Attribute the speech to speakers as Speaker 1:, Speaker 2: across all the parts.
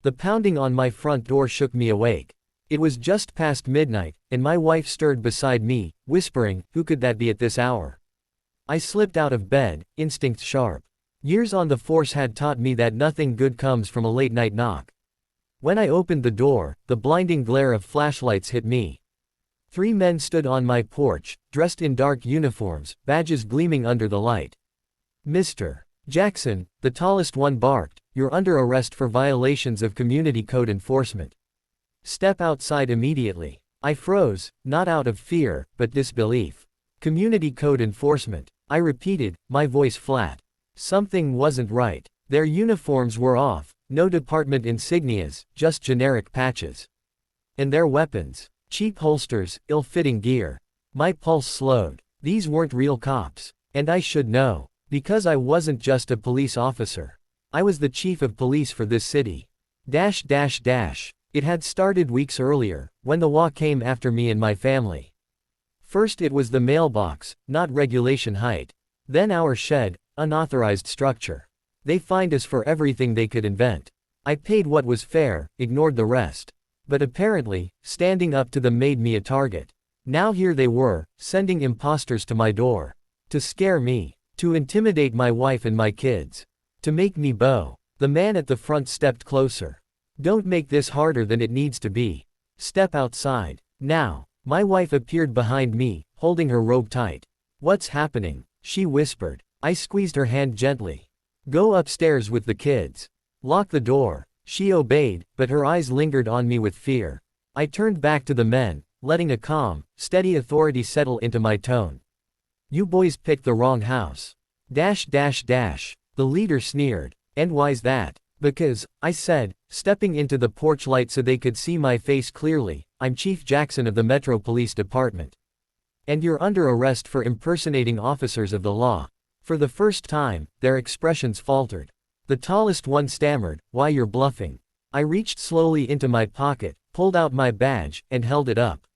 Speaker 1: The pounding on my front door shook me awake. It was just past midnight, and my wife stirred beside me, whispering, "Who could that be at this hour?" I slipped out of bed, instinct sharp. Years on the force had taught me that nothing good comes from a late-night knock. When I opened the door, the blinding glare of flashlights hit me. 3 men stood on my porch, dressed in dark uniforms, badges gleaming under the light. "Mr. Jackson," the tallest one barked, "you're under arrest for violations of community code enforcement. Step outside immediately." I froze, not out of fear, but disbelief. "Community code enforcement," I repeated, my voice flat. Something wasn't right. Their uniforms were off, no department insignias, just generic patches. And their weapons. Cheap holsters, ill-fitting gear. My pulse slowed. These weren't real cops. And I should know. Because I wasn't just a police officer. I was the chief of police for this city. It had started weeks earlier, when the HOA came after me and my family. First it was the mailbox, not regulation height. Then our shed, unauthorized structure. They fined us for everything they could invent. I paid what was fair, ignored the rest. But apparently, standing up to them made me a target. Now here they were, sending imposters to my door. To scare me. To intimidate my wife and my kids. To make me bow. The man at the front stepped closer. "Don't make this harder than it needs to be. Step outside. Now." My wife appeared behind me, holding her robe tight. "What's happening?" she whispered. I squeezed her hand gently. "Go upstairs with the kids. Lock the door." She obeyed, but her eyes lingered on me with fear. I turned back to the men, letting a calm, steady authority settle into my tone. "You boys picked the wrong house." The leader sneered. "And why's that?" "Because," I said, stepping into the porch light so they could see my face clearly, "I'm Chief Jackson of the Metro Police Department. And you're under arrest for impersonating officers of the law." For the first time, their expressions faltered. The tallest one stammered, "Why, you're bluffing." I reached slowly into my pocket, pulled out my badge, and held it up.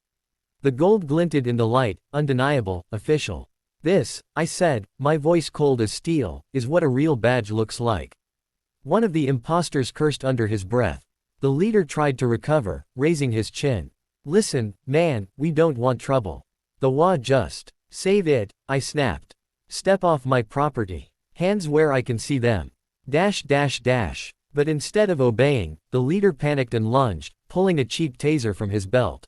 Speaker 1: The gold glinted in the light, undeniable, official. "This," I said, my voice cold as steel, "is what a real badge looks like." One of the imposters cursed under his breath. The leader tried to recover, raising his chin. "Listen, man, we don't want trouble. The HOA just save it," I snapped. "Step off my property. Hands where I can see them." But instead of obeying, the leader panicked and lunged, pulling a cheap taser from his belt.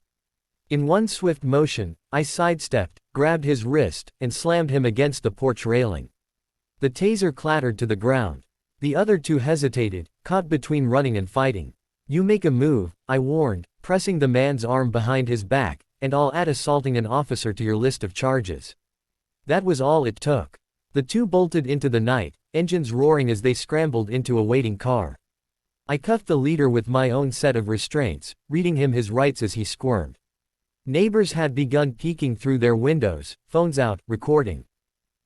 Speaker 1: In one swift motion, I sidestepped, grabbed his wrist, and slammed him against the porch railing. The taser clattered to the ground. The other 2 hesitated, caught between running and fighting. "You make a move," I warned, pressing the man's arm behind his back, "and I'll add assaulting an officer to your list of charges." That was all it took. The 2 bolted into the night, engines roaring as they scrambled into a waiting car. I cuffed the leader with my own set of restraints, reading him his rights as he squirmed. Neighbors had begun peeking through their windows, phones out, recording.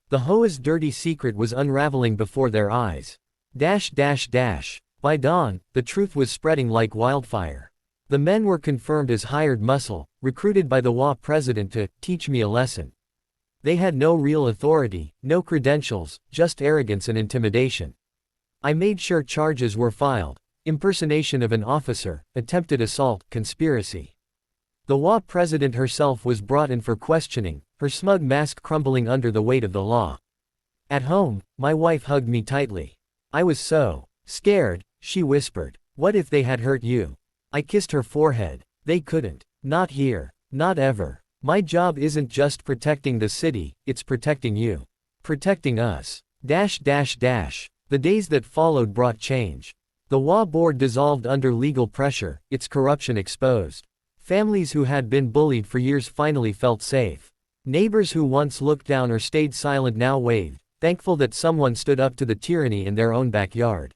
Speaker 1: The HOA's dirty secret was unraveling before their eyes. By dawn, the truth was spreading like wildfire. The men were confirmed as hired muscle, recruited by the HOA president to teach me a lesson. They had no real authority, no credentials, just arrogance and intimidation. I made sure charges were filed: impersonation of an officer, attempted assault, conspiracy. The HOA president herself was brought in for questioning, her smug mask crumbling under the weight of the law. At home, my wife hugged me tightly. "I was so scared," she whispered. "What if they had hurt you?" I kissed her forehead. "They couldn't. Not here. Not ever. My job isn't just protecting the city, it's protecting you. Protecting us." The days that followed brought change. The HOA board dissolved under legal pressure, its corruption exposed. Families who had been bullied for years finally felt safe. Neighbors who once looked down or stayed silent now waved, thankful that someone stood up to the tyranny in their own backyard.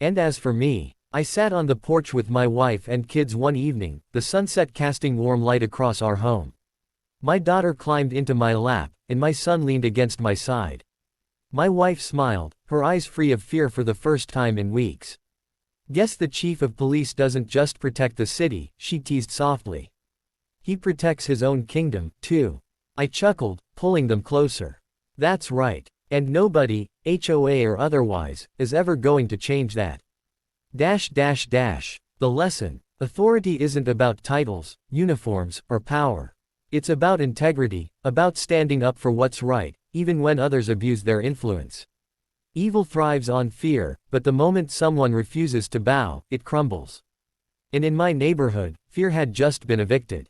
Speaker 1: And as for me, I sat on the porch with my wife and kids one evening, the sunset casting warm light across our home. My daughter climbed into my lap, and my son leaned against my side. My wife smiled, her eyes free of fear for the first time in weeks. "Guess the chief of police doesn't just protect the city," she teased softly. "He protects his own kingdom, too." I chuckled, pulling them closer. "That's right. And nobody, HOA or otherwise, is ever going to change that." The lesson. Authority isn't about titles, uniforms, or power. It's about integrity, about standing up for what's right, even when others abuse their influence. Evil thrives on fear, but the moment someone refuses to bow, it crumbles. And in my neighborhood, fear had just been evicted.